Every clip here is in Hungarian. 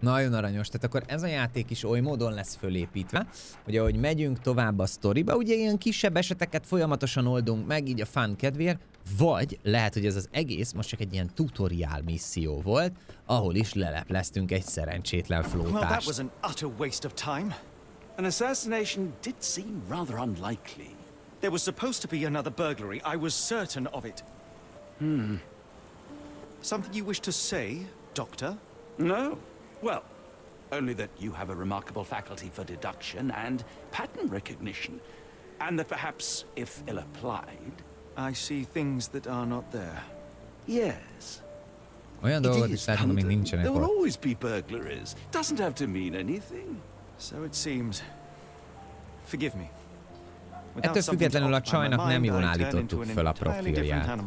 Nagyon aranyos, tehát akkor ez a játék is oly módon lesz fölépítve, hogy ahogy megyünk tovább a sztoriba, ugye ilyen kisebb eseteket folyamatosan oldunk meg, így a fun kedvéért, vagy lehet, hogy ez az egész most csak egy ilyen tutoriál misszió volt, ahol is lelepleztünk egy szerencsétlen flótást. An assassination did seem rather unlikely. There was supposed to be another burglary. I was certain of it. Something you wish to say, Doctor? No. Well, only that you have a remarkable faculty for deduction and pattern recognition. And that perhaps, if ill-applied... I see things that are not there. Yes. Olyan dolgok is látom, amik nincsenek There will ott. always be burglaries. Doesn't have to mean anything. So it seems. Forgive me. Ettől függetlenül a csajnak nem jól állítottuk föl a profilját.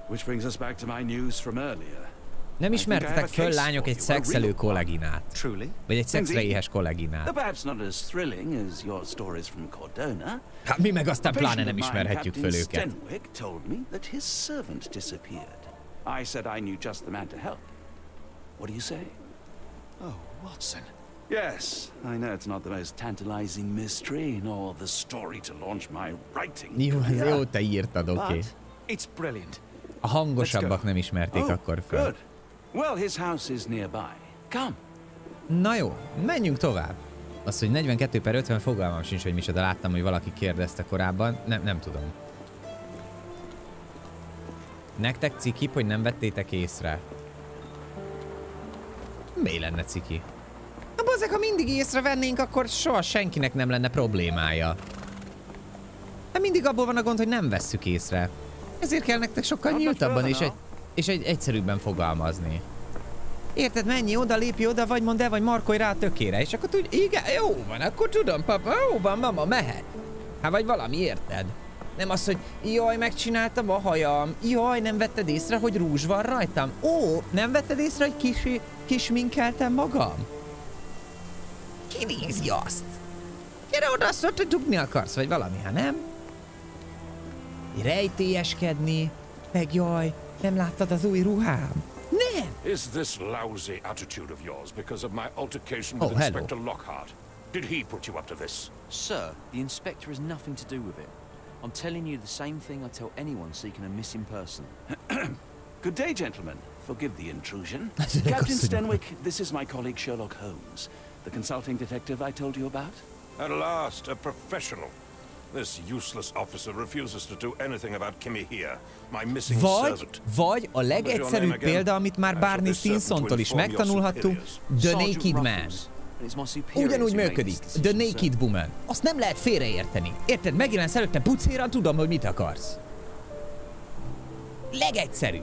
Which brings us back to my news from earlier. Nem ismertetek föl lányok egy szexelő kolleginát. Vagy egy szexre éhes kolleginát. Perhaps not as thrilling as your stories from Cordona. Hát mi meg aztán pláne nem ismerhetjük föl őket. Stenwick told me that his servant disappeared. I said I knew just the man to help. What do you say? Oh, Watson. Yes, I know it's not the most tantalizing mystery, nor the story to launch my writing. Jó, te írtad, oké. It's brilliant. A hangosabbak nem ismerték akkor föl. Good. Well, his house is nearby. Come. Na jó, menjünk tovább. Az, hogy 42/50 fogalmam sincs, hogy micsoda, láttam, hogy valaki kérdezte korábban. Nem tudom. Nektek ciki, hogy nem vettétek észre? Mi lenne ciki? Na bazzeg, ha mindig észrevennénk, akkor soha senkinek nem lenne problémája. Hát mindig abból van a gond, hogy nem vesszük észre. Ezért kell nektek sokkal nyíltabban és egy egyszerűbben fogalmazni. Érted, menj oda, lépj oda, vagy mondd el, vagy markolj rá a tökére, és akkor tudj, igen, jó van, akkor tudom, papa, jó van, mama, mehet. Hát vagy valami, érted? Nem az, hogy jaj, megcsináltam a hajam, jaj, nem vetted észre, hogy rúzs van rajtam, ó, nem vetted észre, hogy kisminkeltem magam? Ki nézi azt? Gyere oda, azt mondta, hogy dugni akarsz, vagy valami, ha nem? Rejtélyeskedni, meg jaj, nem láttad az új ruhám? Nem! Is this lousy attitude of yours because of my altercation with Inspector Lockhart? Did he put you up to this? Sir, the inspector has nothing to do with it. I'm telling you the same thing I tell anyone seeking a missing person. Good day, gentlemen. Forgive the intrusion. Captain Stenwick, this is my colleague Sherlock Holmes, the consulting detective I told you about. At last, a professional. This useless officer refuses to do anything about Kimmy here, my missing servant. Vagy a legegyszerűbb példa, amit már Barney Stinsontól is megtanulhattuk, The Naked Man. Ugyanúgy működik, The Naked Woman. Azt nem lehet félreérteni. Érted, megjelensz előtte pucéran, tudom, hogy mit akarsz. Legegyszerű.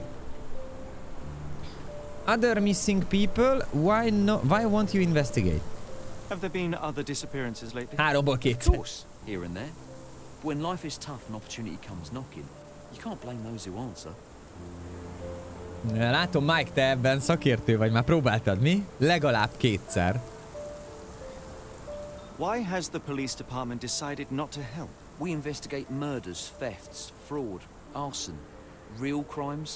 Other missing people, why won't you investigate? Have there been other disappearances lately? 3-ból 2. Of course, here and there. But when life is tough and opportunity comes knocking, you can't blame those who answer. Látom, Mike, te ebben szakértő vagy, már próbáltad, mi? Legalább 2-szer. Why has the police department decided not to help? We investigate murders, thefts, fraud, arson, real crimes.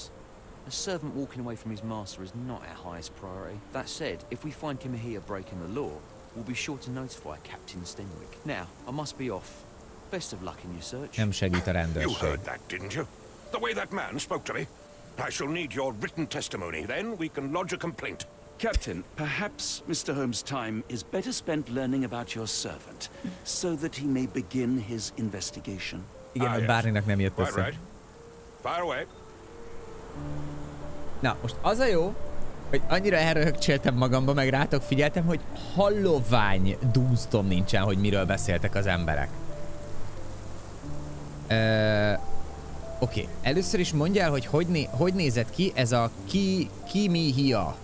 A servant walking away from his master is not our highest priority. That said, if we find Kimmy here breaking the law, we'll be sure to notify Captain Stenwick. Now, I must be off. Best of luck in your search. Nem segít a rendőrség. You heard that, didn't you? The way that man spoke to me. I shall need your written testimony. Then we can lodge a complaint. Captain, perhaps Mr. Holmes' time is better spent learning about your servant, so that he may begin his investigation. Igen, hogy Barneynak nem jött össze. Right. Fire away. Na, most az a jó, hogy annyira elröhögcséltem magamba, meg rátok figyeltem, hogy hallovány dúztom nincsen, hogy miről beszéltek az emberek. Oké. Először is mondjál, hogy hogy nézett ki ez a Kimihia.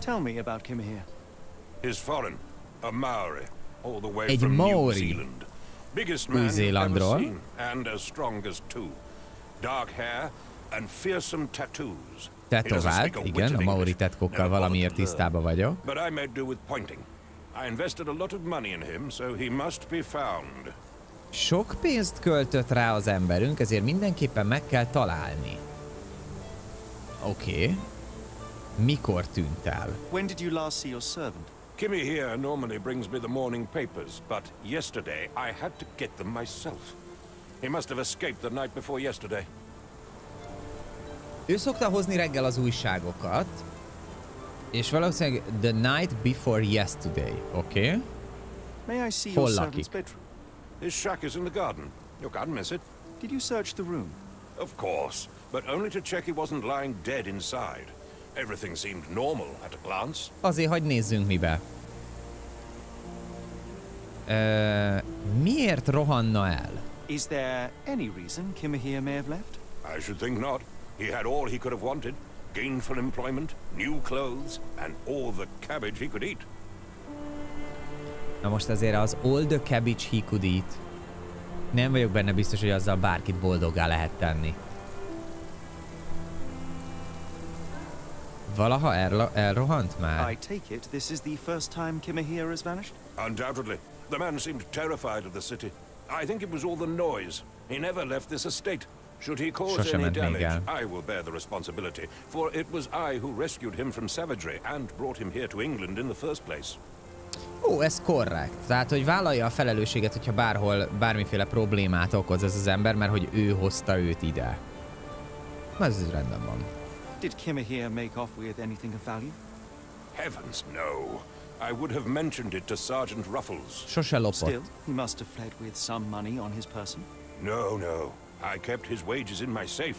Tell me about Kimmy here. He's foreign, a Maori, all the way Egy from Maori. New Zealand. Biggest man ever seen, and as strong as two. Dark hair and fearsome tattoos. Tetovált, igen, a maori tetkókkal valamiért tisztában vagyok. But I made do with pointing. I invested a lot of money in him, so he must be found. Sok pénzt költött rá az emberünk, ezért mindenképpen meg kell találni. Oké. Mikor tűnt el? When did you last see your servant? Kimmy here normally brings me the morning papers, but yesterday I had to get them myself. He must have escaped the night before yesterday. Ő szokta hozni reggel az újságokat, és valószínűleg the night before yesterday, oké? Okay? May I see your servant's bedroom? His shack is in the garden. You can't miss it. Did you search the room? Of course, but only to check he wasn't lying dead inside. Everything seemed normal at a glance. Azért hagy nézzünk mibe. Miért rohanna el? Is there any reason Kimahir may have left? I should think not. He had all he could have wanted. Gainful employment, new clothes, and all the cabbage he could eat. Na most azért az all the cabbage he could eat. Nem vagyok benne biztos, hogy azzal bárkit boldoggá lehet tenni. Valaha elrohant már? I take it this is the first time Kimahir has vanished? Undoubtedly. The man seemed terrified of the city. I think it was all the noise. He never left this estate. Should he cause any damage, I will bear the responsibility, for it was I who rescued him from savagery and brought him here to England in the first place. Ó, ez korrekt. Tehát, hogy vállalja a felelősséget, hogyha bárhol bármiféle problémát okoz ez az ember, mert hogy ő hozta őt ide. Ez rendben van. Did Kimahir make off with anything of value? Heavens, no. I would have mentioned it to Sergeant Ruffles. Sose lopott. Still, he must have fled with some money on his person. No, no. I kept his wages in my safe.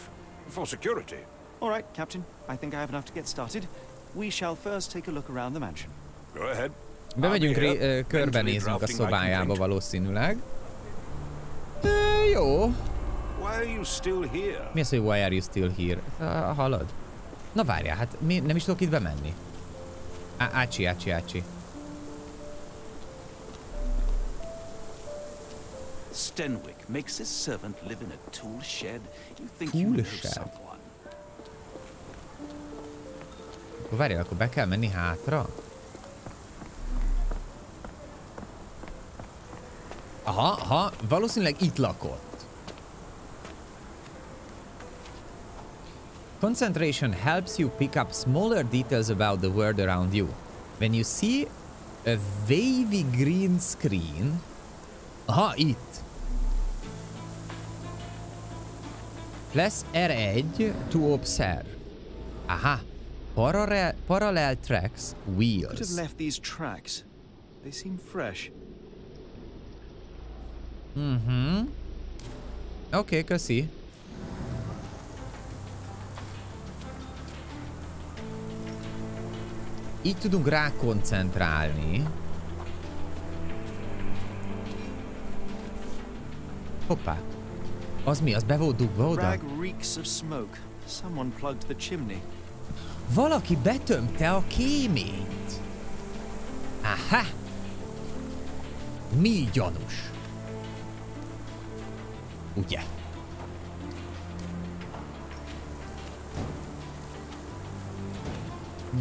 For security. All right, Captain. I think I have enough to get started. We shall first take a look around the mansion. Go ahead. Bemegyünk, körbenézünk a szobájába valószínűleg. Jó. Why are you still here? Mi az, hogy why are you still here? Hallod? Na várjál, hát nem is tudok itt bemenni. Ácsi. Stenwick makes his servant live in a tool shed. You think you know someone? Akkor várjál, akkor be kell menni hátra? Aha, valószínűleg itt lakott. Concentration helps you pick up smaller details about the world around you. When you see a wavy green screen... Aha, itt. Press R1 to observe. Aha. Parallel tracks, wheels. Could have left these tracks. They seem fresh. Oké, köszi. Így tudunk rá koncentrálni. Hoppá. Az mi? Az be volt dugva oda? Rag reeks of smoke. Someone plugged the chimney. Valaki betömte a kémét. Aha. Mi gyanús? Ugye?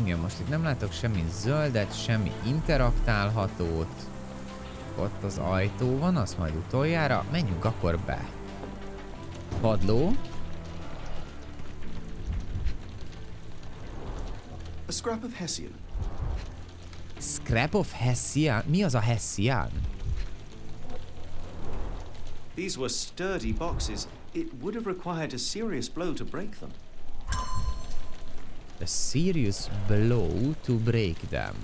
Igen, most itt nem látok semmi zöldet, semmi interaktálhatót. Ott az ajtó van, az majd utoljára. Menjünk akkor be. Padló. A scrap of Hessian. Scrap of Hessian? Mi az a Hessian? These were sturdy boxes. It would have required a serious blow to break them. A serious blow to break them.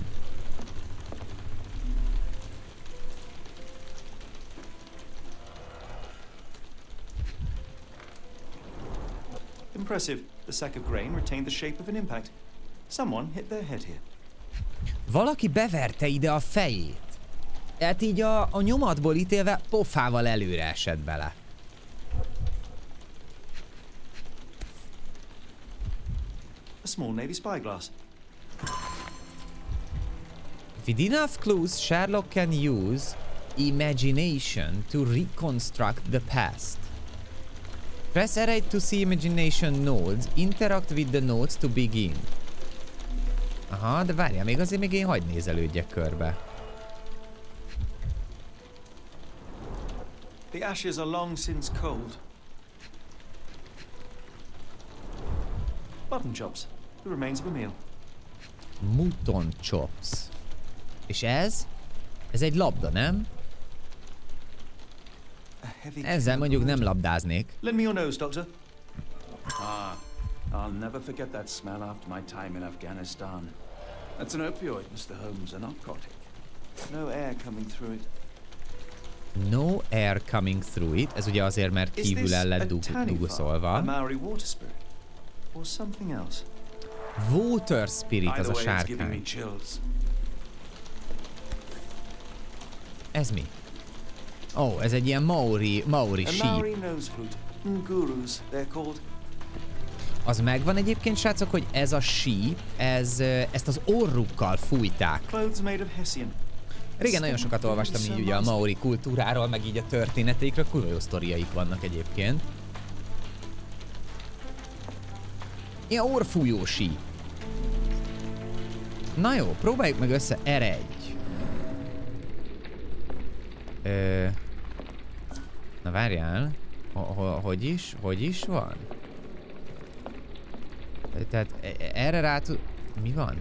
Impressive. The sack of grain retained the shape of an impact. Someone hit their head here. Valaki beverte ide a fejét. Hát így a nyomatból ítélve pofával előre esett bele. A small navy spyglass. With enough clues, Sherlock can use imagination to reconstruct the past. Press R8 to see imagination nodes. Interact with the nodes to begin. Aha, de várjál, még azért még én hadd nézelődjek körbe. The ashes are long since cold. Mutton chops. The remains of a meal. Mutton chops. És ez? Ez egy labda, nem? Ezzel mondjuk nem labdáznék. Lend me your nose, doctor. I'll never forget that smell after my time in Afghanistan. That's an opioid, Mr. Holmes, a narcotic. No air coming through it. No air coming through it. Ez ugye azért, mert kívül el lett dugaszolva. A Maori water spirit, or something else. Water spirit, az a sárkány. Ez mi? Ó, oh, ez egy ilyen Maori sheep. Az megvan egyébként, srácok, hogy ez a sheep, ezt az orrukkal fújták. Régen nagyon sokat olvastam így ugye a Maori kultúráról, meg így a történeteikről, kurva jó sztoriaik vannak egyébként. Ilyen orrfújó sheep. Na jó, próbáljuk meg össze, eredj. Na várjál, hogy is van? Tehát erre rá tud... Mi van?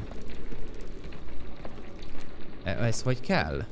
Ez hogy kell?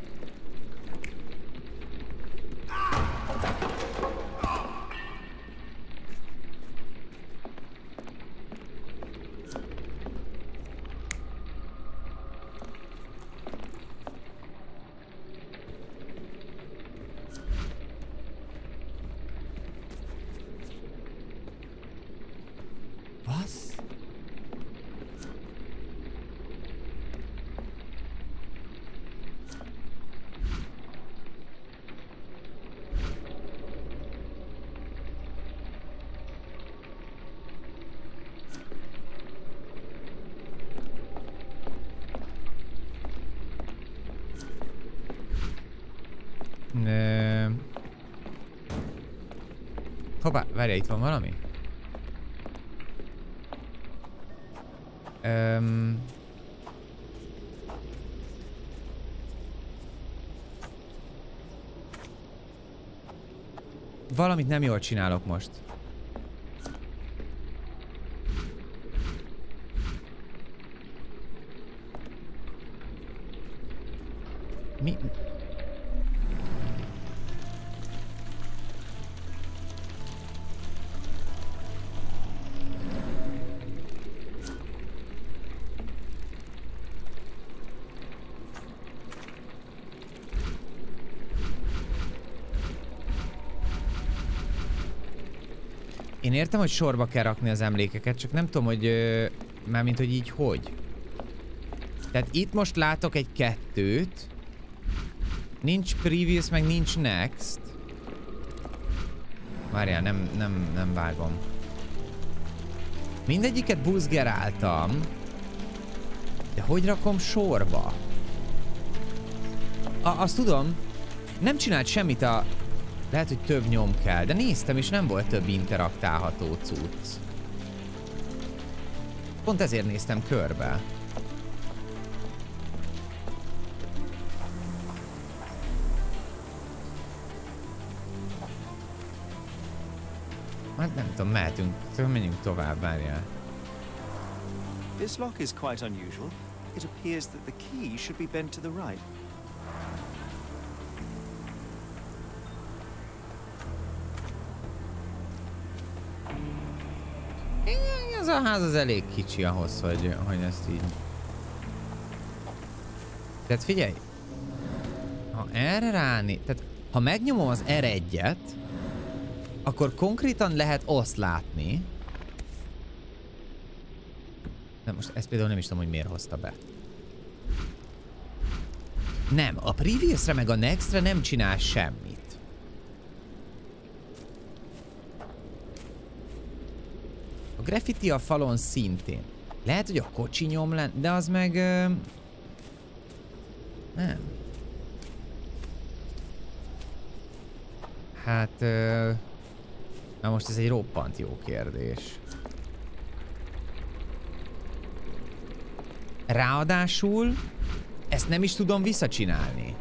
Hoppá, várjál, itt van valami? Valamit nem jól csinálok most. Mi? Én értem, hogy sorba kell rakni az emlékeket, csak nem tudom, hogy... mármint, hogy így hogy. Tehát itt most látok egy kettőt. Nincs previous, meg nincs next. Várjál, nem vágom. Mindegyiket buzgeráltam. De hogy rakom sorba? Azt tudom. Nem csinált semmit a... Lehet, hogy több nyom kell, de néztem, és nem volt több interaktálható cucc. Pont ezért néztem körbe. Hát nem tudom, mehetünk, menjünk tovább, várjál. This lock is quite unusual. It appears that the key should be bent to the right. Ez a ház az elég kicsi ahhoz, hogy ezt így... Tehát figyelj! Ha erre tehát ha megnyomom az R1-et, akkor konkrétan lehet azt látni. De most ezt például nem is tudom, hogy miért hozta be. Nem, a Previousre meg a Nextre nem csinál semmit. A graffiti a falon szintén. Lehet, hogy a kocsi nyom lenne, de az meg... nem. Hát... na most ez egy roppant jó kérdés. Ráadásul ezt nem is tudom visszacsinálni.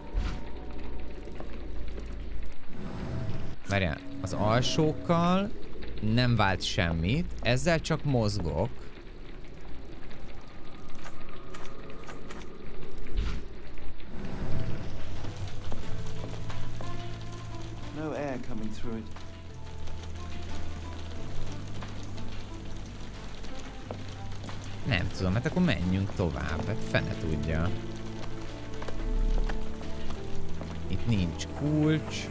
Várjál, az alsókkal nem vált semmit, ezzel csak mozgok. through it. Nem tudom, hát akkor menjünk tovább, hát fene tudja. Itt nincs kulcs.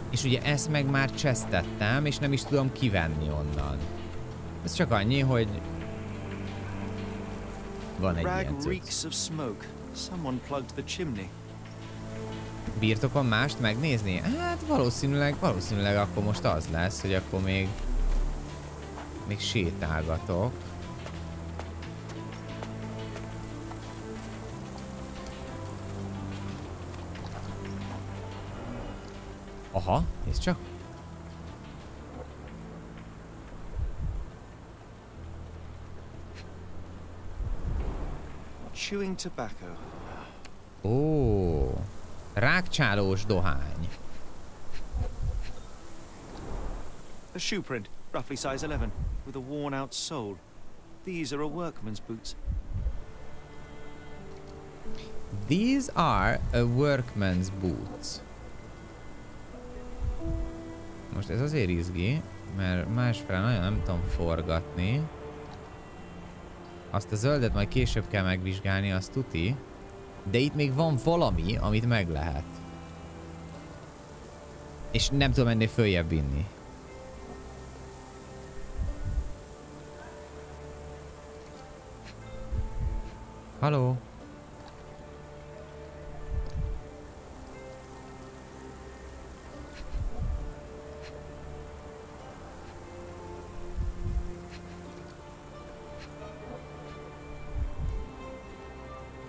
És ugye ezt meg már csesztettem, és nem is tudom kivenni onnan. Ez csak annyi, hogy van egy ilyen cucc. Birtokon mást megnézni? Hát valószínűleg akkor most az lesz, hogy akkor még sétálgatok. Aha, nézd csak. Chewing tobacco. Ó, rákcsálós dohány. A shoe print, roughly size 11, with a worn-out sole. These are a workman's boots. These are a workman's boots. Most ez azért izgi, mert másfelé nagyon nem tudom forgatni. Azt a zöldet majd később kell megvizsgálni, azt tuti. De itt még van valami, amit meg lehet. És nem tudom ennél följebb vinni. Halló?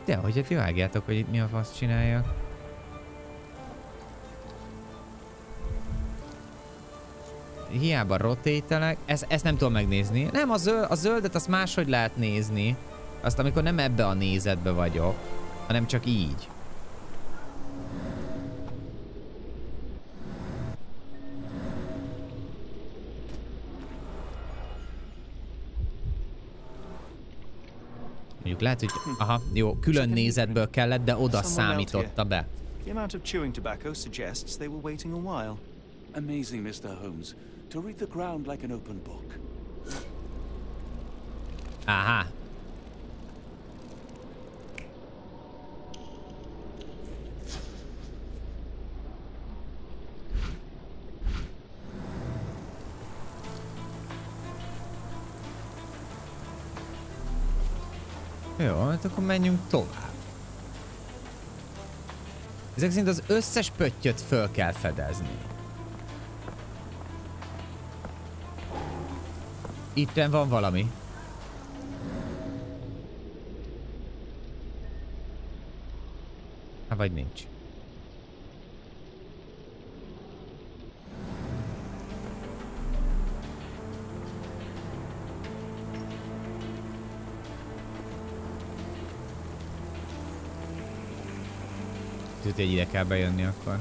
De, hogy hát vágjátok, hogy itt mi a fasz csináljak. Hiába rotételek. Ezt nem tudom megnézni. Nem, a zöldet azt máshogy lehet nézni. Azt amikor nem ebbe a nézetbe vagyok, hanem csak így. Mondjuk lehet, hogy... Aha, jó, külön nézetből kellett, de oda számította be. The amount of chewing tobacco suggests they were waiting a while. Amazing, Mr. Holmes. To read the ground like an open book. Aha. Jó, hát akkor menjünk tovább. Ezek szerint az összes pöttyöt föl kell fedezni. Itten van valami. Hát vagy nincs. Tudja, hogy ide kell bejönni akkor.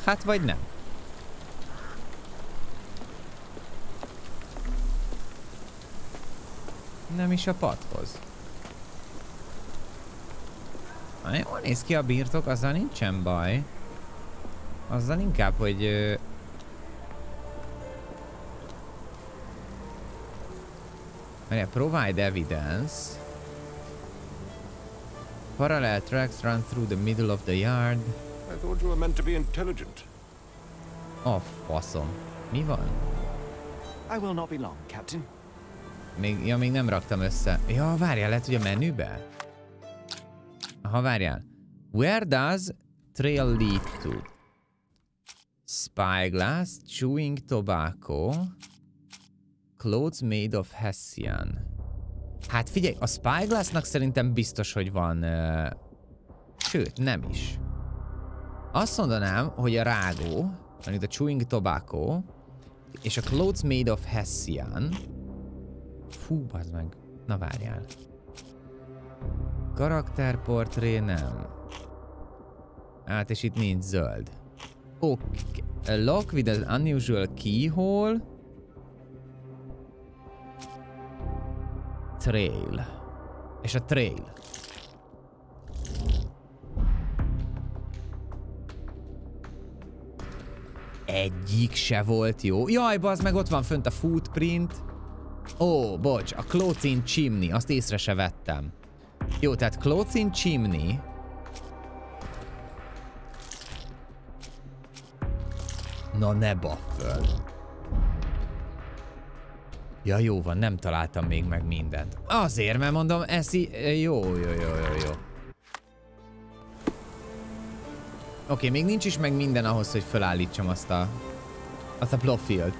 Hát vagy nem. Nem is a padhoz. Jól néz ki a birtok, azzal nincsen baj. Azzal inkább, hogy... Provide evidence. Parallel tracks run through the middle of the yard. I thought you were meant to be intelligent. Oh, faszom. Mi van? I will not be long, Captain. Még nem raktam össze. Ja, várjál, lehet, hogy a menübe? Aha, várjál. Where does trail lead to? Spyglass, chewing tobacco, clothes made of hessian. Hát figyelj, a spyglassnak szerintem biztos, hogy van... Sőt, nem is. Azt mondanám, hogy a rágó, amit a chewing tobacco, és a clothes made of hessian. Fú, bazd meg. Na várjál. Karakterportré nem. Hát és itt nincs zöld. Okay. A lock with an unusual keyhole. trail. És a trail. Egyik se volt jó. Jaj, bazd meg, ott van fönt a footprint. Ó, bocs, a clothes in chimney. Azt észre se vettem. Jó, tehát clothes in chimney. Na ne bafföl. Ja, jó van, nem találtam még meg mindent. Azért, mert mondom, ez jó. Oké, még nincs is meg minden ahhoz, hogy felállítsam azt a profilt.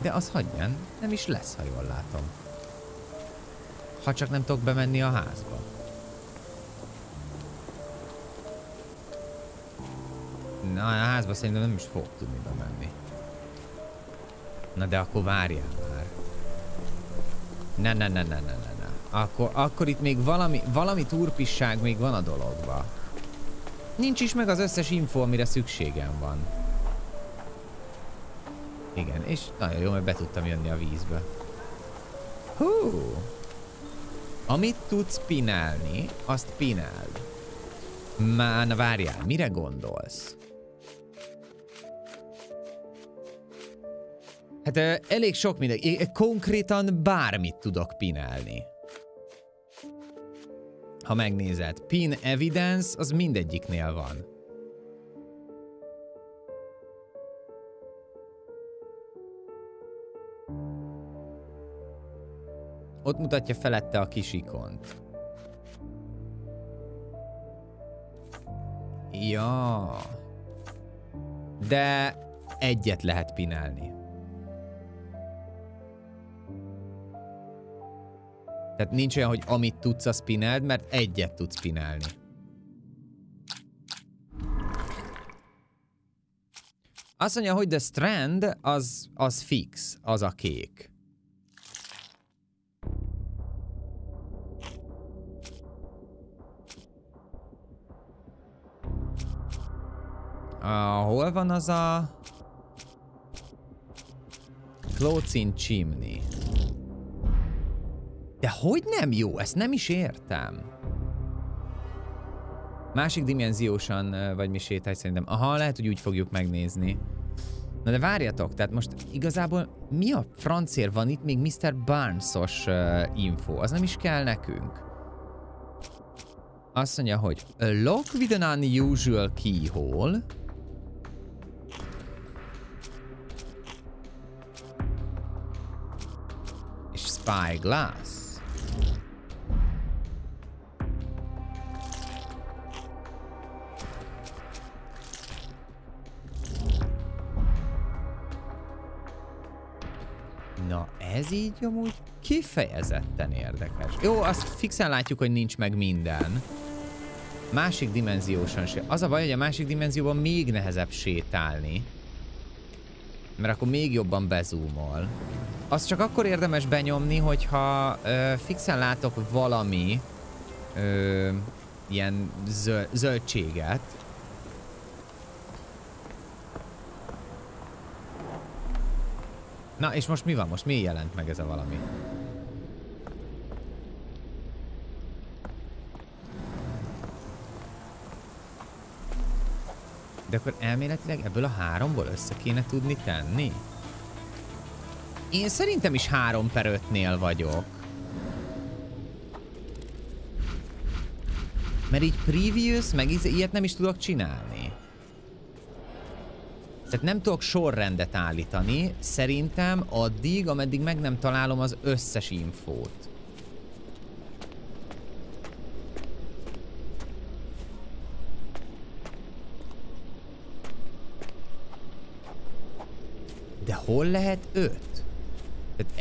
De az hagyján, nem is lesz, ha jól látom. Ha csak nem tudok bemenni a házba. Na, a házba szerintem nem is fog tudni bemenni. Na de akkor várjál már. Ne. Akkor itt még valami turpisság még van a dologban. Nincs is meg az összes info, amire szükségem van. Igen, és nagyon jó, mert be tudtam jönni a vízbe. Hú! Amit tudsz pinálni, azt pináld. Már, na várjál, mire gondolsz? Hát elég sok minden. Konkrétan bármit tudok pinálni. Ha megnézed, pin evidence, az mindegyiknél van. Ott mutatja felette a kis ikont. Ja. De egyet lehet pinálni. Tehát nincs olyan, hogy amit tudsz, azt pináld, mert egyet tudsz pinálni. Azt mondja, hogy the strand az fix, az a kék. Hol van az a... Clothes in chimney. De hogy nem jó? Ezt nem is értem. Másik dimenziósan vagy mi sétálj szerintem. Aha, lehet, hogy úgy fogjuk megnézni. Na de várjatok, tehát most igazából mi a francér van itt még Mr. Barnes-os info? Az nem is kell nekünk. Azt mondja, hogy a lock with an unusual keyhole. És spyglass. Na, ez így amúgy kifejezetten érdekes. Jó, azt fixen látjuk, hogy nincs meg minden. Másik dimenziósan se. Az a baj, hogy a másik dimenzióban még nehezebb sétálni. Mert akkor még jobban bezoomol. Azt csak akkor érdemes benyomni, hogyha fixen látok valami ilyen zöldséget. Na, és most mi van? Most mi jelent meg ez a valami? De akkor elméletileg ebből a háromból össze kéne tudni tenni? Én szerintem is 3/5-nél vagyok. Mert így previous, meg ilyet nem is tudok csinálni. Tehát nem tudok sorrendet állítani, szerintem addig, ameddig meg nem találom az összes infót. De hol lehet 5? Tehát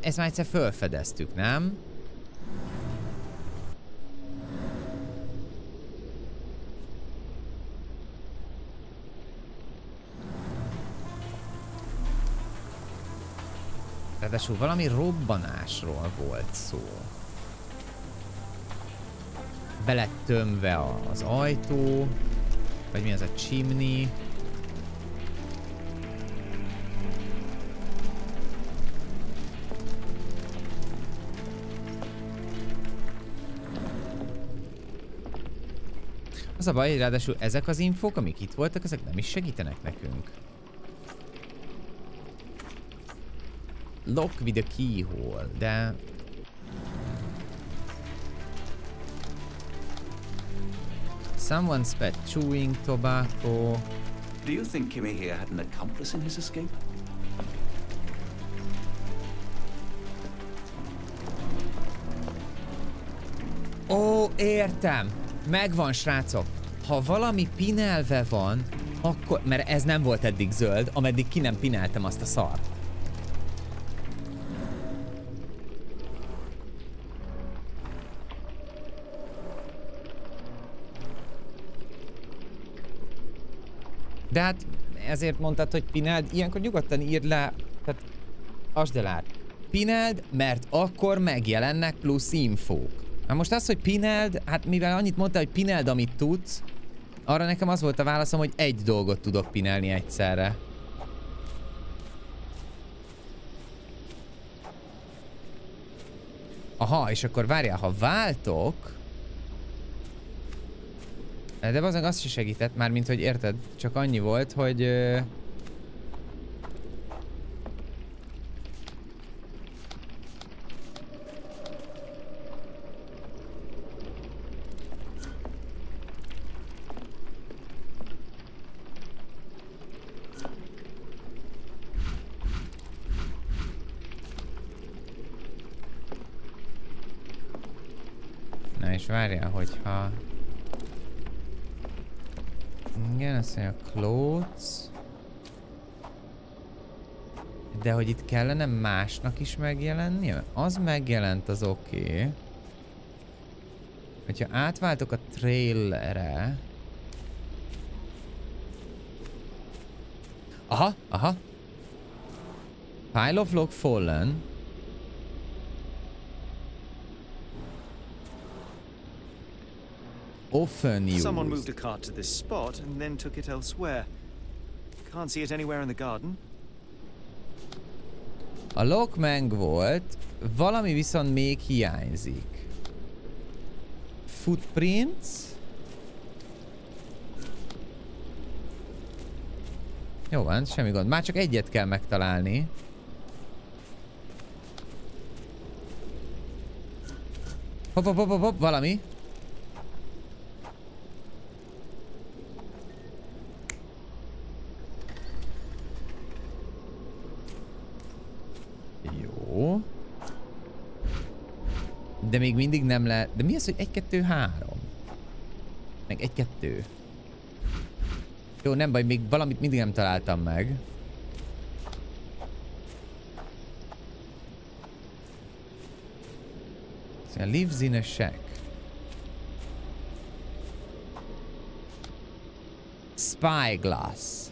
ezt már egyszer felfedeztük, nem? Ráadásul valami robbanásról volt szó. lett tömve az ajtó, vagy mi az a chimney. Az a baj, hogy ráadásul ezek az infók, amik itt voltak, ezek nem is segítenek nekünk. Lock with a keyhole, de... Someone spat chewing tobacco. Do you think Kimmy here had an accomplice in his escape? Ó, értem! Megvan, srácok! Ha valami pinelve van, akkor... Mert ez nem volt eddig zöld, ameddig ki nem pineltem azt a szart. De hát ezért mondtad, hogy pineld, ilyenkor nyugodtan írd le, tehát asd el át. Pineld, mert akkor megjelennek plusz infók. Na most az, hogy pineld, hát mivel annyit mondtál, hogy pineld, amit tudsz, arra nekem az volt a válaszom, hogy egy dolgot tudok pinelni egyszerre. Aha, és akkor várjál, ha váltok... De azon azt se segített, mármint hogy érted, csak annyi volt, hogy... Na és várjál, hogyha... Igen, azt mondja, clothes. De hogy itt kellene másnak is megjelennie? Az megjelent, az oké. Hogyha átváltok a trailerre... Aha, aha. Pile of log fallen. Often used. Someone moved a cart to this spot and then took it elsewhere. Can't see it anywhere in the garden. A log volt, valami viszont még hiányzik. Footprints. Jó van, semmi gond. Már csak egyet kell megtalálni. Hopp, hopp, hopp, hopp, valami. Jó. De még mindig nem lehet. De mi az, hogy 1, 2, 3? Meg 1, 2. Jó, nem baj, még valamit mindig nem találtam meg. Szóval lives in a shack. Spyglass.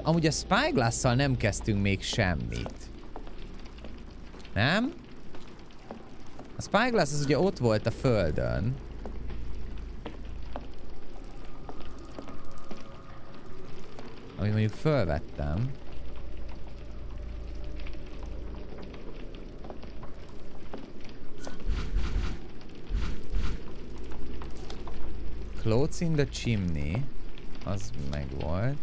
Amúgy a Spyglass-szal nem kezdtünk még semmit. Nem? A Spyglass az ugye ott volt a földön. Amit mondjuk fölvettem. Clothes in the chimney. Az meg volt.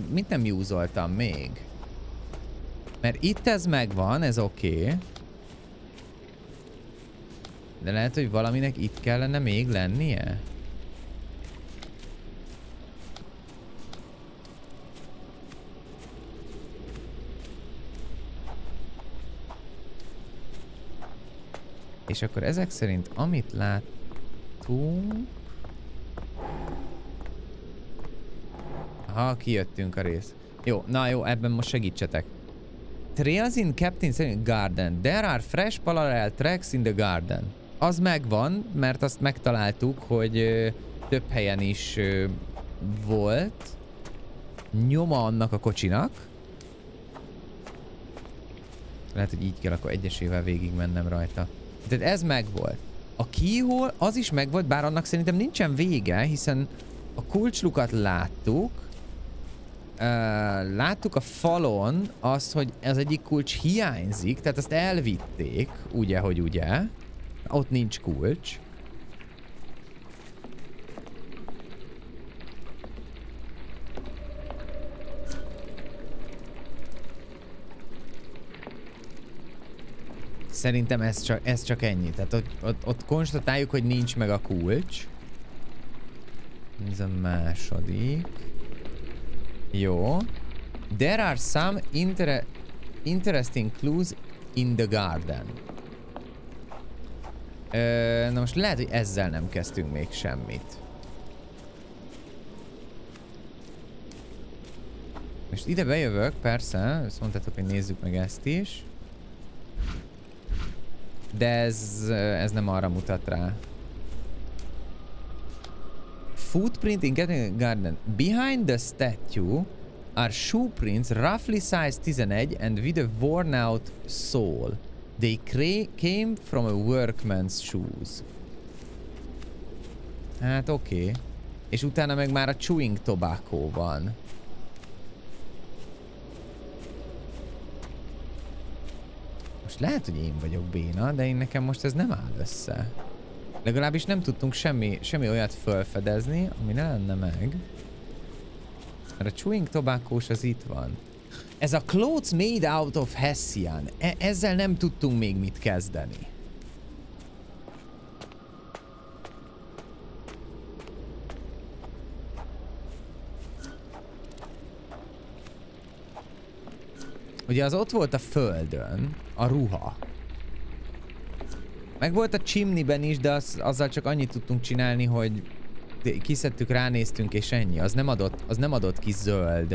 Mit nem usoltam még? Mert itt ez megvan, ez oké. De lehet, hogy valaminek itt kellene még lennie? És akkor ezek szerint, amit láttunk... Aha, kijöttünk a rész. Jó, na jó, ebben most segítsetek. Trails in Captain's Garden. There are fresh parallel tracks in the garden. Az megvan, mert azt megtaláltuk, hogy több helyen is volt. nyoma annak a kocsinak. Lehet, hogy így kell akkor egyesével végig mennem rajta. Tehát ez megvolt. A keyhole az is megvolt, bár annak szerintem nincsen vége, hiszen a kulcslukat láttuk. Láttuk a falon azt, hogy az egyik kulcs hiányzik, tehát azt elvitték, ugye, hogy ugye. Ott nincs kulcs. Szerintem ez csak ennyi. Tehát ott konstatáljuk, hogy nincs meg a kulcs. Ez a második. Jó. There are some interesting clues in the garden. Na most lehet, hogy ezzel nem kezdtünk még semmit. Most ide bejövök, persze. Ezt mondtátok, hogy nézzük meg ezt is. De ez nem arra mutat rá. Footprint in getting garden. Behind the statue are shoe prints roughly size 11 and with a worn out sole. They came from a workman's shoes. Hát oké. És utána meg már a chewing tobacco van. Most lehet, hogy én vagyok béna, de nekem most ez nem áll össze. Legalábbis nem tudtunk semmi olyat felfedezni, ami ne lenne meg. Mert a chewing tobacco-s az itt van. Ez a clothes made out of Hessian. Ezzel nem tudtunk még mit kezdeni. Ugye az ott volt a földön, a ruha. Meg volt a chimneyben is, de azzal csak annyit tudtunk csinálni, hogy kiszedtük, ránéztünk és ennyi. Az nem adott ki zöld.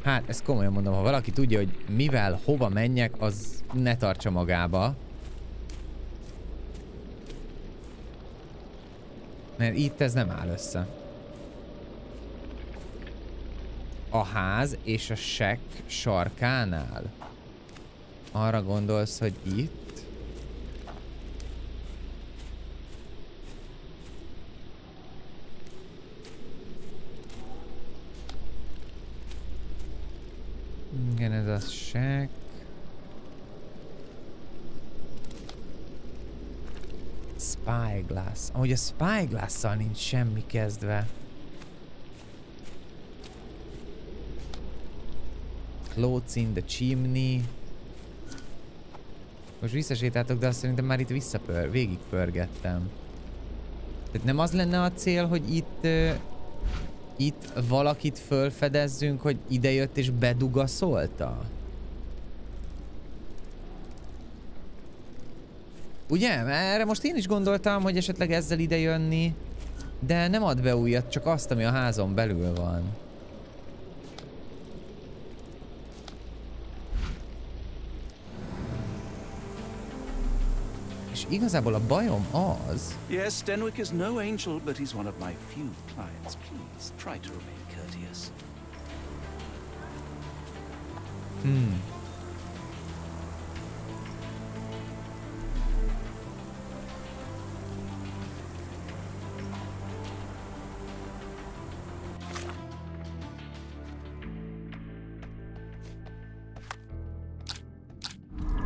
Hát, ezt komolyan mondom, ha valaki tudja, hogy mivel, hova menjek, az ne tartsa magába. Mert itt ez nem áll össze. A ház és a shack sarkánál. Arra gondolsz, hogy itt? Igen, ez a shack. Spyglass. Ahogy a spyglass-szal nincs semmi kezdve. Clothes in the chimney. Most visszasétáltok, de azt szerintem már itt végigpörgettem. Tehát nem az lenne a cél, hogy itt valakit fölfedezzünk, hogy idejött és bedugaszolta? Ugye? Erre most én is gondoltam, hogy esetleg ezzel idejönni, de nem ad be újat, csak azt, ami a házon belül van. És igazából a bajom az... Yes, Stenwick is no angel, but he's one of my few clients. Please, try to remain courteous.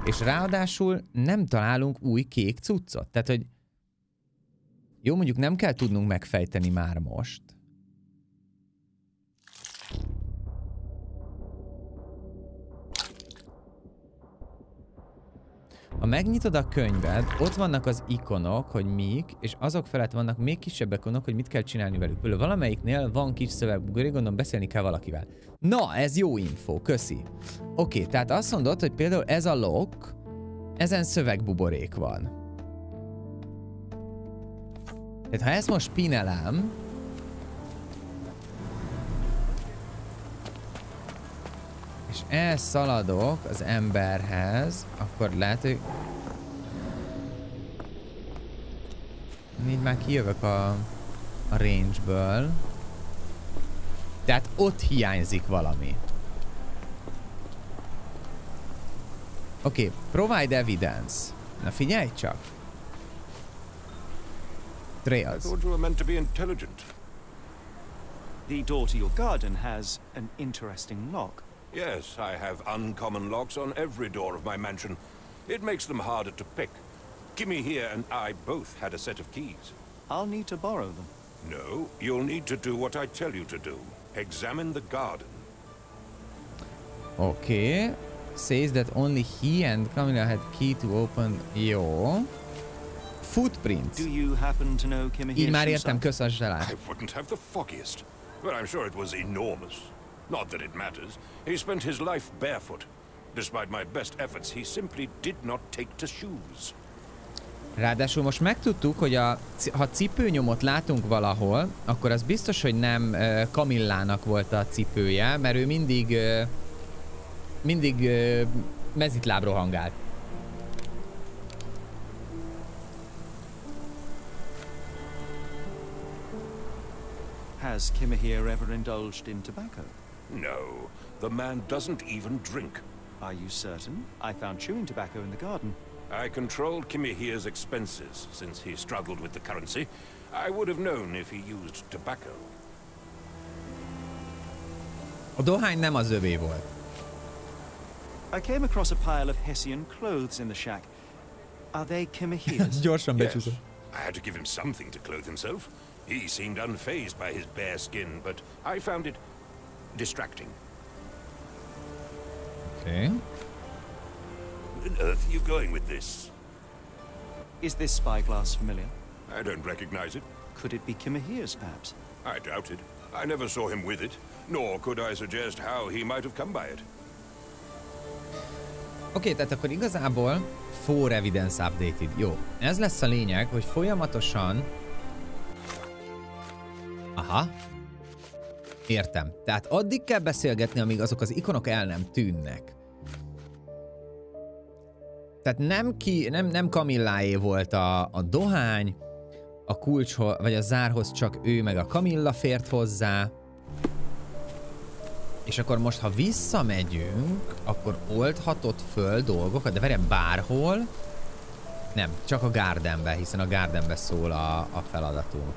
És ráadásul nem találunk új kék cuccot. Tehát, hogy jó, mondjuk nem kell tudnunk megfejteni már most. Ha megnyitod a könyved, ott vannak az ikonok, hogy mik, és azok felett vannak még kisebb ikonok, hogy mit kell csinálni velük. Például valamelyiknél van kis szövegbuborék, gondolom beszélni kell valakivel. Na, ez jó info, köszi. Oké, tehát azt mondod, hogy például ez a lock, ezen szövegbuborék van. Tehát ha ezt most spinelem, és elszaladok az emberhez, akkor lehet, hogy így már kijövök a range-ből. Tehát ott hiányzik valami. Oké, provide evidence. Na figyelj csak. Trails. I thought you were meant to be intelligent. The door to your garden has an interesting lock. Yes, I have uncommon locks on every door of my mansion. It makes them harder to pick. Kimmy here and I both had a set of keys. I'll need to borrow them. No, you'll need to do what I tell you to do. Examine the garden. Okay. Says that only he and Camilla had key to open. Jó. Footprint. Do you happen to know Kimmy? Így már értem, köszönöm. I wouldn't have the foggiest. But I'm sure it was enormous. Not that it matters. He spent his life barefoot. Despite my best efforts, he simply did not take to shoes. Ráadásul most megtudtuk, hogy ha cipőnyomot látunk valahol, akkor az biztos, hogy nem Camillának volt a cipője, mert ő mindig mezitláb rohangált. Has Kimmy here ever indulged in tobacco? No, the man doesn't even drink. Are you certain? I found chewing tobacco in the garden. I controlled Kimmy here's expenses since he struggled with the currency. I would have known if he used tobacco. A dohány nem az övé volt. I came across a pile of Hessian clothes in the shack. Are they Kimmy here's? Gyorsan Yes. becsúszom. I had to give him something to clothe himself. He seemed unfazed by his bare skin, but I found it distracting. Okay. Where on earth are you going with this? Is this spyglass familiar? I don't recognize it. Could it be Kimmy here's, perhaps? I doubt it. I never saw him with it, nor could I suggest how he might have come by it. Oké, tehát akkor igazából for evidence updated. Jó, ez lesz a lényeg, hogy folyamatosan... Aha. Értem. Tehát addig kell beszélgetni, amíg azok az ikonok el nem tűnnek. Tehát nem Camilláé volt a dohány, a kulcshoz, vagy a zárhoz csak ő meg a Camilla fért hozzá. És akkor most, ha visszamegyünk, akkor oldhatott föl dolgokat, de várjál, bárhol? Nem, csak a Gardenbe, hiszen a Gardenbe szól a feladatunk.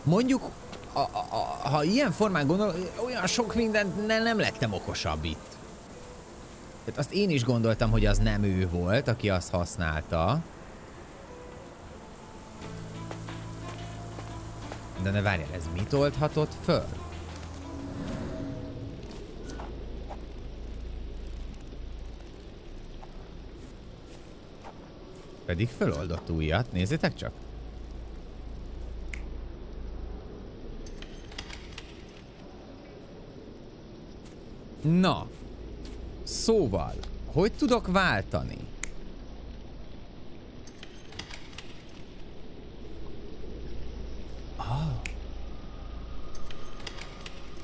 Mondjuk, ha ilyen formán gondolom, olyan sok mindent nem lettem okosabb itt. Tehát azt én is gondoltam, hogy az nem ő volt, aki azt használta. De ne várjál, ez mit oldhatott föl? Pedig föloldott újat, nézzétek csak! Na, szóval, hogy tudok váltani?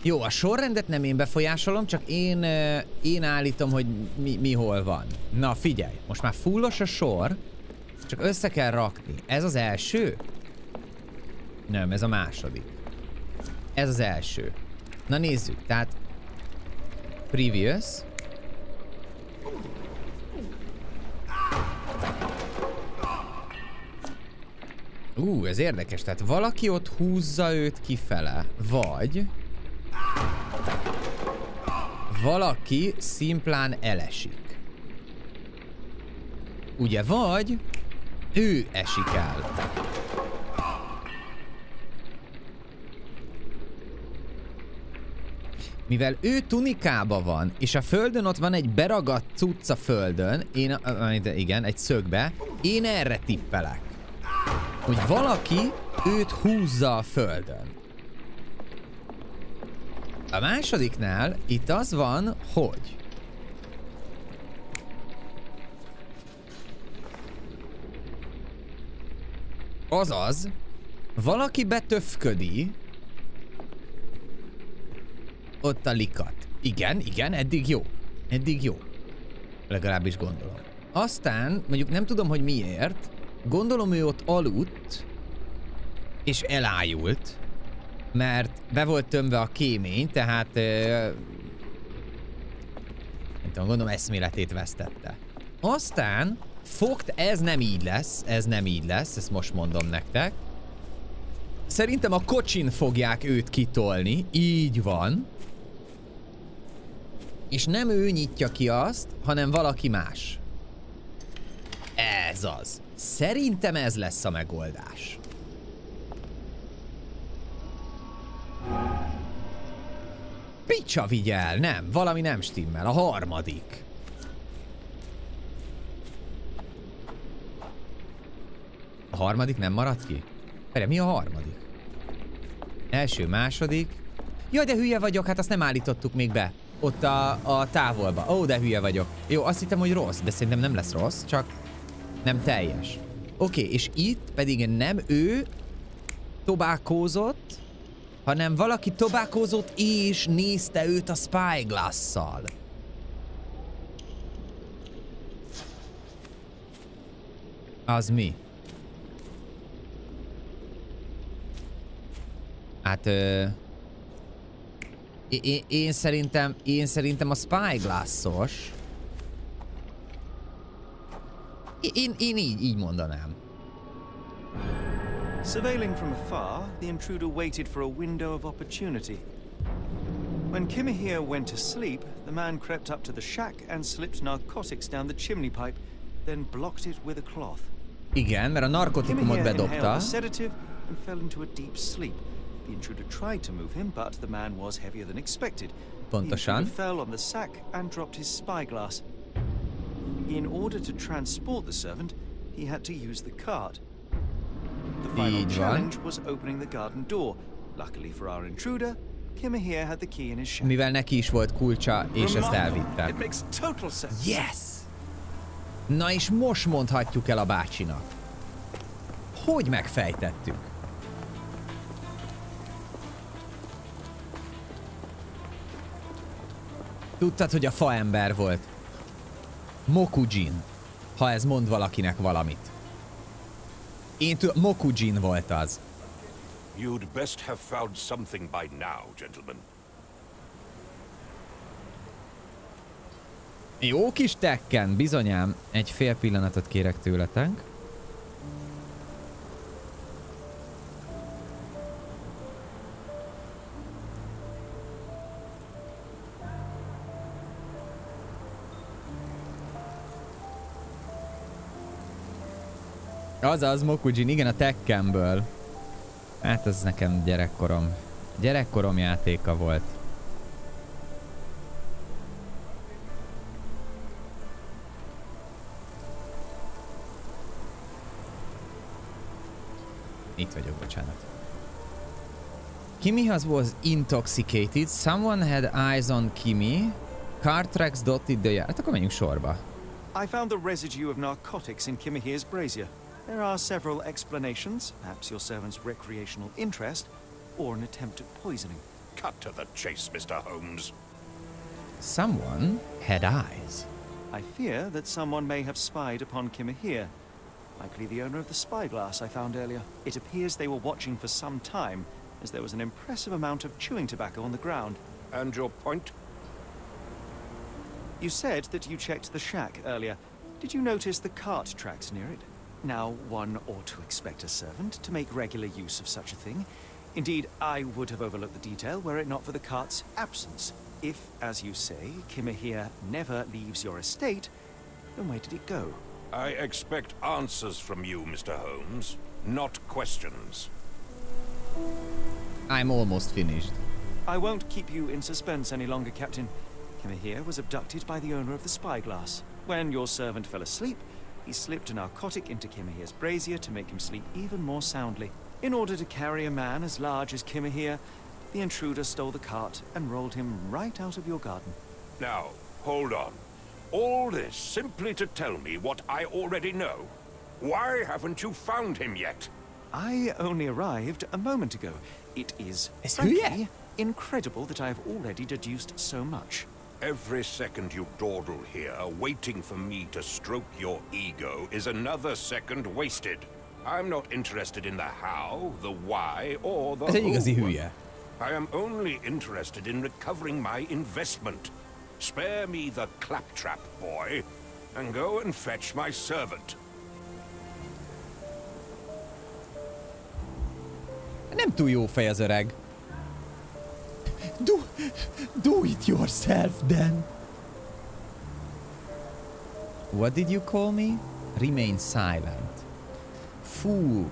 Jó, a sorrendet nem én befolyásolom, csak én állítom, hogy mi hol van. Na figyelj, most már fullos a sor, csak össze kell rakni. Ez az első? Nem, ez a második. Ez az első. Na nézzük, tehát previous. Ez érdekes, tehát valaki ott húzza őt kifele, vagy valaki szimplán elesik. Ugye, vagy ő esik el. Mivel ő tunikába van, és a földön ott van egy beragadt cucc a földön, igen, egy szögbe, én erre tippelek. Hogy valaki őt húzza a földön. A másodiknál itt az van, hogy azaz, valaki betöfködi ott a likat. Igen, eddig jó. Eddig jó. Legalábbis gondolom. Aztán, mondjuk nem tudom, hogy miért, gondolom ő ott aludt, és elájult, mert be volt tömve a kémény, tehát nem tudom, gondolom eszméletét vesztette. Aztán fogt, ez nem így lesz, ezt most mondom nektek. Szerintem a kocsin fogják őt kitolni, így van. És nem ő nyitja ki azt, hanem valaki más. Ez az. Szerintem ez lesz a megoldás. Picsa vigyel, nem, valami nem stimmel, a harmadik. A harmadik nem maradt ki? Várj, mi a harmadik? Első, második. Jaj, de hülye vagyok, hát azt nem állítottuk még be. Ott a távolba. Ó, de hülye vagyok. Jó, azt hittem, hogy rossz, de szerintem nem lesz rossz, csak nem teljes. Oké, és itt pedig nem ő tobákózott, hanem valaki tobákózott és nézte őt a spyglass-szal. Az mi? Hát én szerintem a spyglass-os. Én így mondanám. Surveilling from afar, the intruder waited for a window of opportunity. When Kimahir went to sleep, the man crept up to the shack and slipped narcotics down the chimney pipe, then blocked it with a cloth. Igen, mert a narkotikumot bedobta. A sedative and fell into a deep sleep. The intruder tried to move him, but the man was heavier than expected. Pontosan. The intruder fell on the sack and dropped his spyglass. In order to transport the servant, he had to use the cart. The final challenge was opening the garden door. Luckily for our intruder, Kimahir had the key in his shack. Mivel neki is volt kulcsa, és ezt elvitte. It makes total sense. Yes! Na és most mondhatjuk el a bácsinak. Hogy megfejtettük? Tudtad, hogy a faember volt? Mokujin. Ha ez mond valakinek valamit. Én tudom, Mokujin volt az. You'd best have found something by now, gentlemen. Jó kis tekken, bizonyám. Egy fél pillanatot kérek tőletek. Azaz, Mokujin, igen, a Tekkenből. Hát ez nekem gyerekkorom játéka volt. Itt vagyok, bocsánat. Kimi was intoxicated. Someone had eyes on Kimi. Car tracks dotted the yard. Hát akkor menjünk sorba. I found the residue of narcotics in Kimahir's brazier. There are several explanations, perhaps your servant's recreational interest, or an attempt at poisoning. Cut to the chase, Mr. Holmes. Someone had eyes. I fear that someone may have spied upon Kimahir. Likely the owner of the spyglass I found earlier. It appears they were watching for some time, as there was an impressive amount of chewing tobacco on the ground. And your point? You said that you checked the shack earlier. Did you notice the cart tracks near it? Now, one ought to expect a servant to make regular use of such a thing. Indeed, I would have overlooked the detail were it not for the cart's absence. If, as you say, Kimahir never leaves your estate, then where did it go? I expect answers from you, Mr. Holmes, not questions. I'm almost finished. I won't keep you in suspense any longer, Captain. Kimahir was abducted by the owner of the spyglass. When your servant fell asleep, he slipped a narcotic into Kimahir's brazier to make him sleep even more soundly. In order to carry a man as large as Kimahir, the intruder stole the cart and rolled him right out of your garden. Now, hold on. All this simply to tell me what I already know? Why haven't you found him yet? I only arrived a moment ago. It is, It's frankly, Incredible that I have already deduced so much. Every second you dawdle here, waiting for me to stroke your ego, is another second wasted. I'm not interested in the how, the why, or the who. I am only interested in recovering my investment. Spare me the claptrap, boy, and go and fetch my servant. Nem túl jó fej az öreg. Do it yourself then. What did you call me? Remain silent. Fú.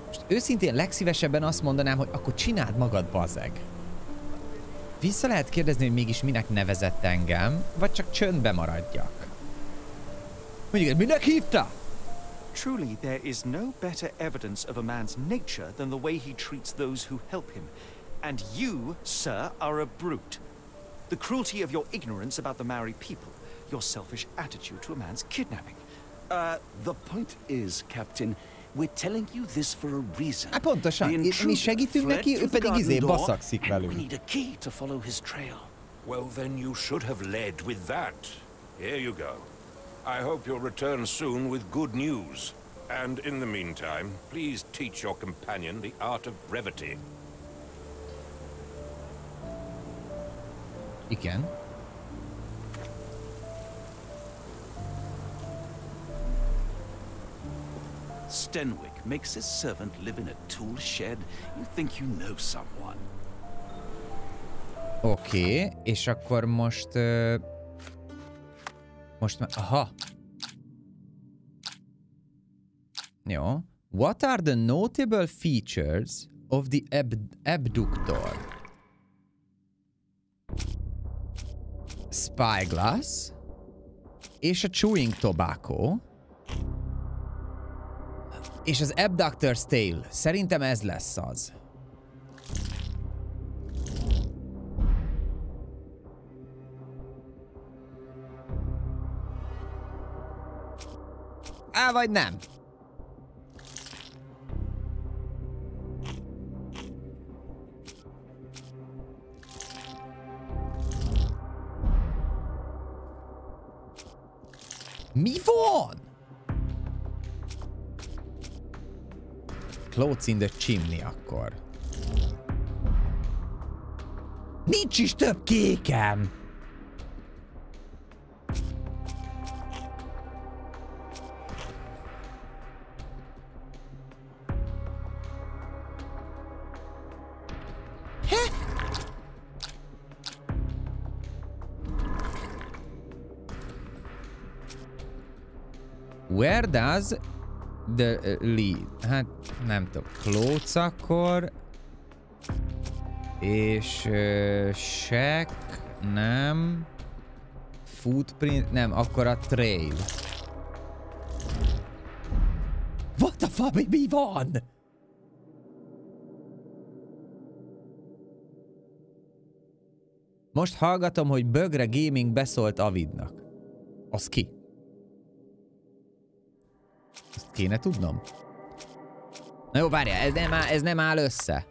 Most őszintén legszívesebben azt mondanám, hogy akkor csináld magad, bazeg. Vissza lehet kérdezni, hogy mégis minek nevezett engem, vagy csak csöndbe maradjak. Mondjuk, minek hívta? Truly, there is no better evidence of a man's nature than the way he treats those who help him. And you, sir, are a brute. The cruelty of your ignorance about the Maori people, your selfish attitude to a man's kidnapping. The point is, Captain, we're telling you this for a reason. Hát pontosan, mi segítünk neki, ő pedig baszakszik velünk. We need a key to follow his trail. Well, then you should have led with that. Here you go. I hope you'll return soon with good news. And in the meantime, please teach your companion the art of brevity. Igen. Stenwick makes his servant live in a tool shed. You think you know someone. Oké, és akkor most... Most már... Aha. Jó. What are the notable features of the abductor? Spyglass. És a chewing tobacco. És az abductor's tail. Szerintem ez lesz az. Á, vagy nem. Mi van? Clothes in the chimney akkor. Nincs is több kékem! Where does the lead? Hát nem tudom. Clothes akkor. És shack, nem. Footprint, nem, akkor a trail. What the fuck, mi van? Most hallgatom, hogy Bögre Gaming beszólt Avidnak. Az ki? Ezt kéne tudnom. Na jó, várjál, ez nem áll össze.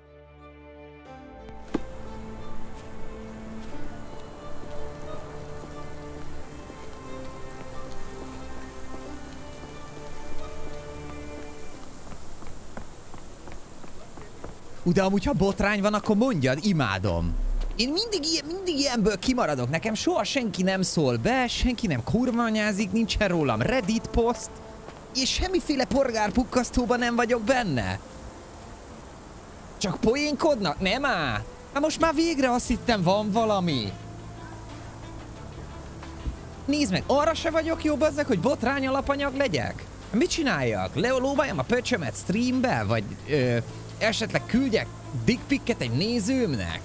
De amúgy, ha botrány van, akkor mondjad, imádom. Én mindig ilyenből kimaradok. Nekem soha senki nem szól be, senki nem kurvanyázik, nincsen rólam Reddit poszt, és semmiféle polgárpukkasztóban nem vagyok benne. Csak poénkodnak? Nem áll? Hát most már végre azt hittem, van valami. Nézd meg, arra se vagyok jobb azzal, hogy botrány alapanyag legyek? Mit csináljak? Lelóbáljam a pöcsömet streambe? Vagy esetleg küldjek dickpicket egy nézőmnek?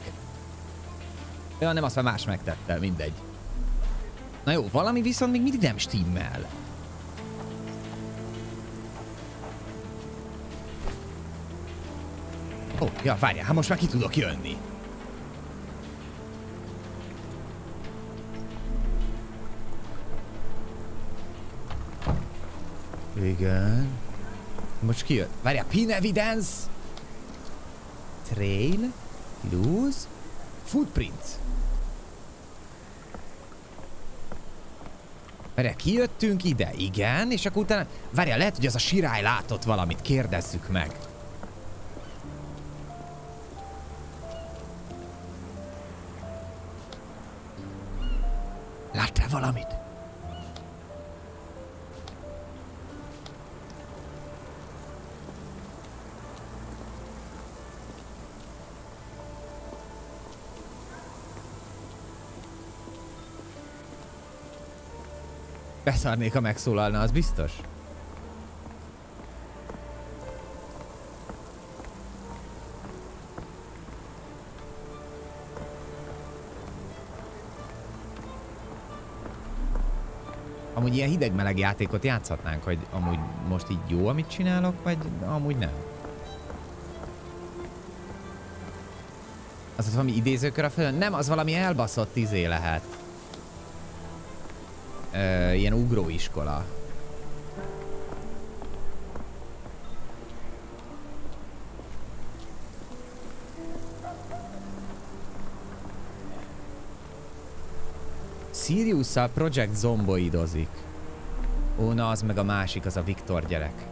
Ja, nem, azt már más megtette, mindegy. Na jó, valami viszont még mindig nem stimmel. Ó, ja, várjál, hát most már ki tudok jönni. Igen. Most kijött. Várjál, pin evidence. Trail. Lose. Footprints. Várjál, kijöttünk ide, igen, és akkor utána... Várjál, lehet, hogy az a sirály látott valamit, kérdezzük meg. Láttál valamit? Beszarnék, ha megszólalna, az biztos. Amúgy ilyen hideg-meleg játékot játszhatnánk, hogy amúgy most így jó, amit csinálok, vagy amúgy nem. Az valami idézőkör a földön? Nem, az valami elbaszott izé lehet. Ilyen ugróiskola. Siriusszal Project zomboidozik. Ó, na az meg a másik, az a Viktor gyerek.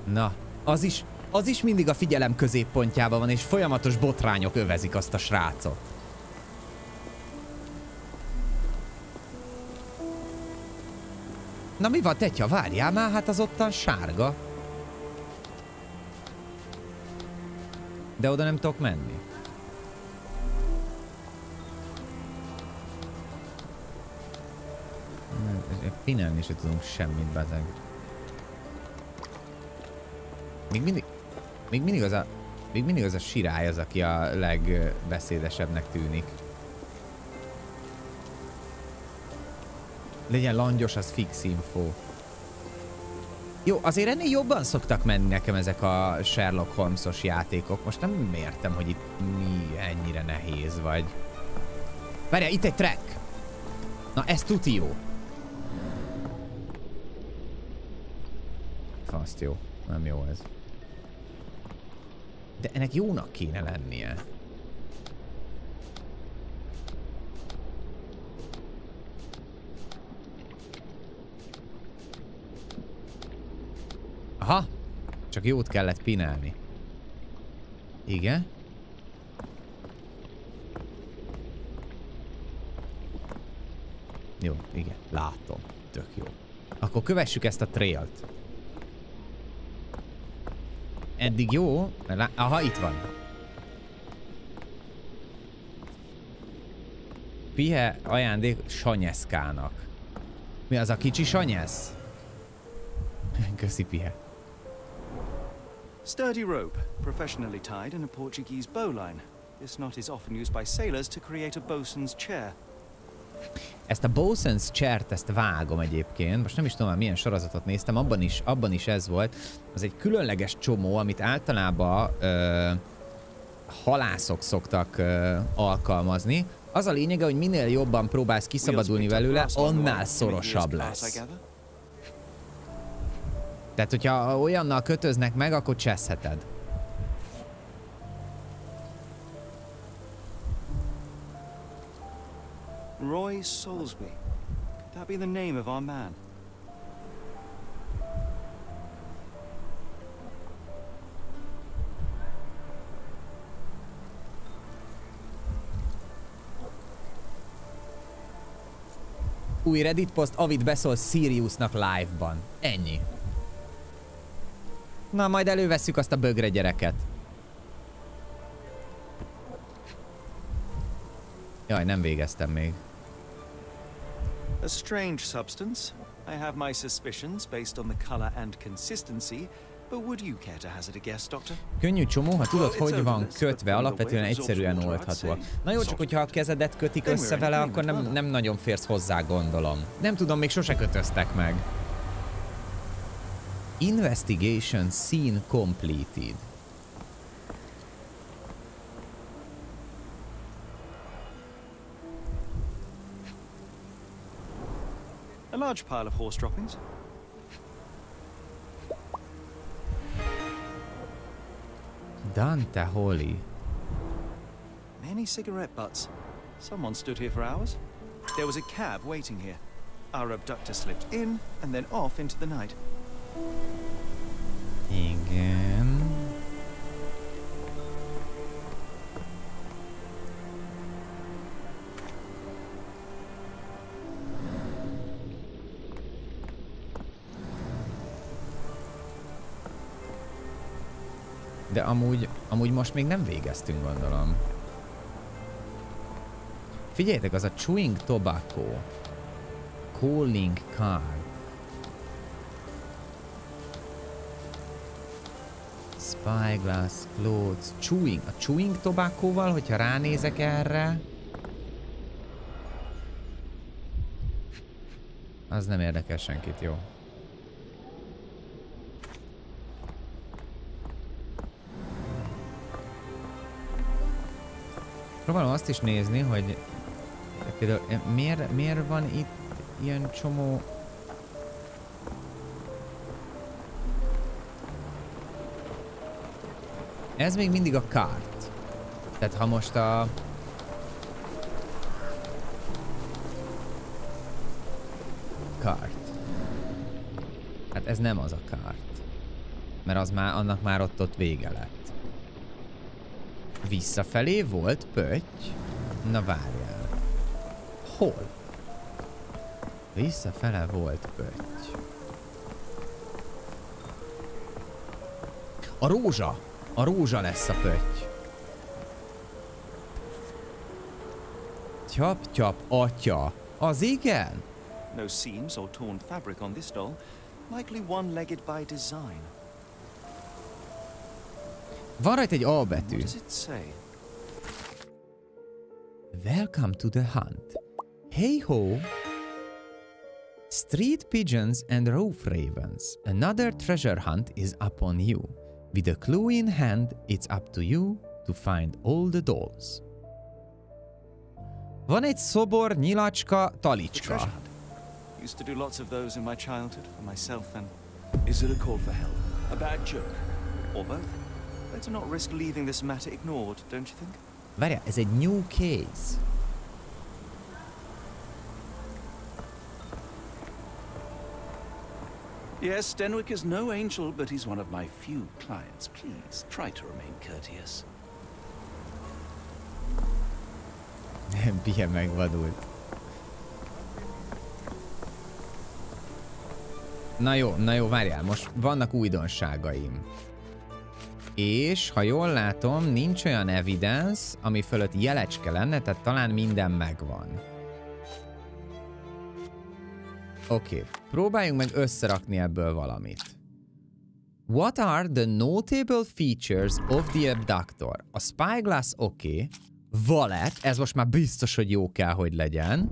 Na, az is mindig a figyelem középpontjában van, és folyamatos botrányok övezik azt a srácot. Na mi van, tetya? Várjál már, hát az ottan sárga. De oda nem tudok menni. Pinelni se tudunk semmit, bezeg. Még mindig az a sirály az, aki a legbeszédesebbnek tűnik. Legyen langyos, az fix info. Jó, azért ennél jobban szoktak menni nekem ezek a Sherlock Holmesos játékok. Most nem értem, hogy itt mi ennyire nehéz vagy. Várjál, itt egy track! Na, ez tuti jó. Faszt jó. Nem jó ez. De ennek jónak kéne lennie. Aha! Csak jót kellett pinálni. Igen? Jó, igen, látom. Tök jó. Akkor kövessük ezt a trailt. Eddig jó? Aha, itt van. Pihe ajándék Sanyeszkának. Mi az a kicsi Sanyesz? Köszi, Pihe. Sturdy rope, professionally tied in a Portuguese bowline. This knot is often used by sailors to create a bosun's chair. Ezt a bosun's chair-t, ezt vágom egyébként. Most nem is tudom, milyen sorozatot néztem, abban is ez volt. Az egy különleges csomó, amit általában halászok szoktak alkalmazni. Az a lényege, hogy minél jobban próbálsz kiszabadulni belőle, annál szorosabb lesz. Tehát, hogyha olyannal kötöznek meg, akkor cseszheted. Roy Soulsby. Could that be the name of our man? Új Reddit poszt, Avid beszól Siriusnak live-ban. Ennyi. Na, majd elővesszük azt a bögre gyereket. Jaj, nem végeztem még. A strange substance. I have my suspicions based on the color and consistency, but would you care to hazard a guess, Doctor? Könnyű csomó, ha tudod, hogy van kötve, alapvetően egyszerűen oldható. Na jó, csak hogyha a kezedet kötik össze vele, akkor nem nagyon férsz hozzá, gondolom. Nem tudom, még sose kötöztek meg. Investigation scene completed. A large pile of horse droppings. Dante Holly. Any cigarette butts. Someone stood here for hours. There was a cab waiting here. Our abductor slipped in and then off into the night. Igen. De amúgy most még nem végeztünk, gondolom. Figyeljetek, az a chewing tobacco. Calling card. Spyglass, clothes, chewing. A chewing tobaccóval, hogyha ránézek erre, az nem érdekel senkit, jó. Próbálom azt is nézni, hogy például miért van itt ilyen csomó... Ez még mindig a kart. Tehát ha most a... Kart. Hát ez nem az a kart. Mert az már, annak már ott vége lett. Visszafelé volt pötty. Na várjál. Hol? Visszafele volt pötty. A rózsa! A rózsa lesz a pötty. Tyap-tyap, atya. Az igen? No seams or torn fabric on this doll. Likely one-legged by design. Van rajta egy A betű. What does it say? Welcome to the hunt. Hey ho! Street pigeons and roof ravens. Another treasure hunt is upon you. With a clue in hand, it's up to you to find all the dolls. Van egy szobor, nyilacska, talicska. Used to do lots of those in my childhood for myself and... Is it a call for help? A bad joke? Or both? Better not risk leaving this matter ignored, don't you think? Várjál, ez egy new case. Yes, Denwick is no angel, but he's one of my few clients. Please, try to remain courteous. Pia megvadult. Na jó, várjál, most vannak újdonságaim. És, ha jól látom, nincs olyan evidence, ami fölött jelecske lenne, tehát talán minden megvan. Oké, próbáljunk meg összerakni ebből valamit. What are the notable features of the abductor? A spyglass oké. Wallet, ez most már biztos, hogy jó kell, hogy legyen.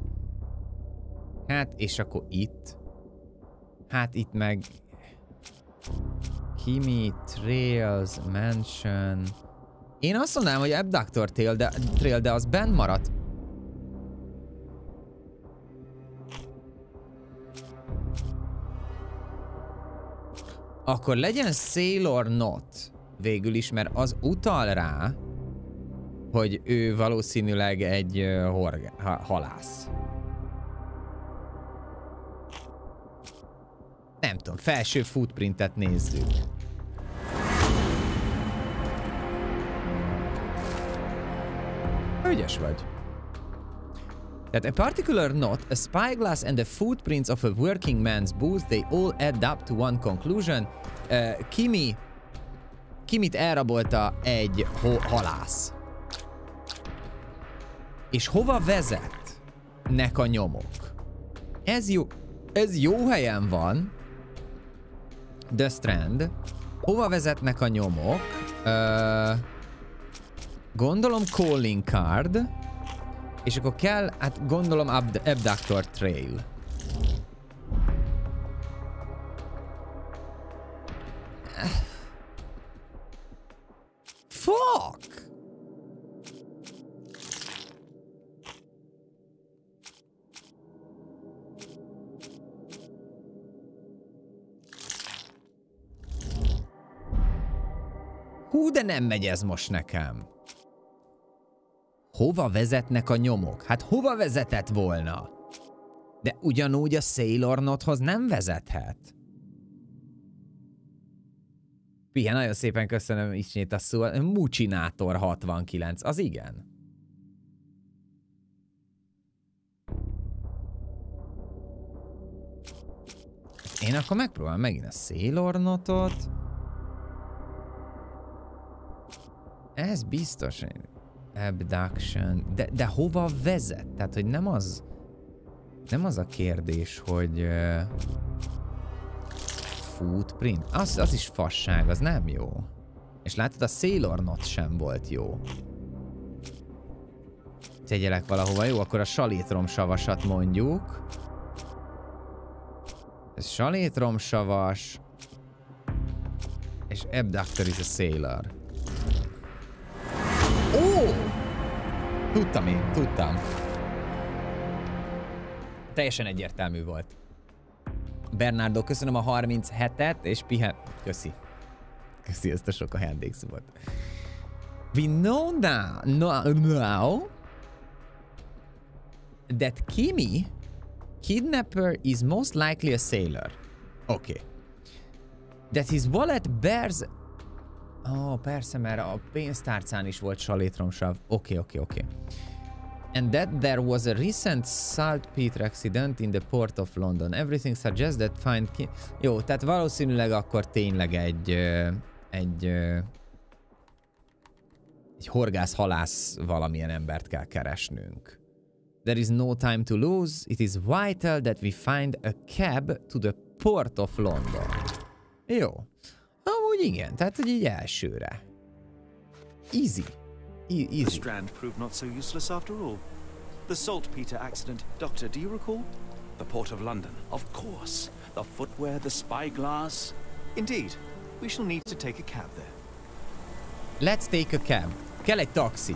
Hát, és akkor itt. Hát itt meg... Kimi, Trails, Mansion... Én azt mondanám, hogy Abductor Trail, de az benn maradt. Akkor legyen Sailor Not végül is, mert az utal rá, hogy ő valószínűleg egy halász. Nem tudom, felső footprintet nézzük. Ügyes vagy. Tehát a particular knot, a spyglass and the footprints of a working man's boots, they all add up to one conclusion. Kimit elrabolta egy halász. És hova vezetnek a nyomok? Ez jó helyen van. The Strand. Hova vezetnek a nyomok? Gondolom calling card. És akkor kell, hát gondolom abductor trail. Fuck! Hú, de nem megy ez most nekem. Hova vezetnek a nyomok? Hát hova vezetett volna? De ugyanúgy a Sailornothoz nem vezethet. Pihá, nagyon szépen köszönöm ismét a szó. Mucsinátor 69, az igen. Én akkor megpróbálom megint a Sailornotot. Ez biztos, abduction, de hova vezet? Tehát, hogy nem az a kérdés, hogy footprint. Az is fasság, az nem jó. És látod, a Sailornot sem volt jó. Tegyelek valahova, jó? Akkor a salétromsavasat mondjuk. Ez salétromsavas. És abductor is a sailor. Ó! Tudtam. Teljesen egyértelmű volt. Bernardo, köszönöm a 37-et, és Pihen... Köszi ezt a sok ajándékszót. We know now that Kimi, kidnapper, is most likely a sailor. Okay. That his wallet bears... persze, mert a pénztárcán is volt salétromsav. Okay. And that there was a recent saltpeter accident in the port of London. Everything suggests that find... Jó, tehát valószínűleg akkor tényleg egy horgász-halász valamilyen embert kell keresnünk. There is no time to lose. It is vital that we find a cab to the port of London. Jó. Amúgy igen, tehát hogy így elsőre. Easy. Easy. The strand proved not so useless after all. The saltpeter accident. Doctor, do you recall? The port of London. Of course. The footwear, the spyglass. Indeed. We shall need to take a cab there. Let's take a cab. Kell egy taxi.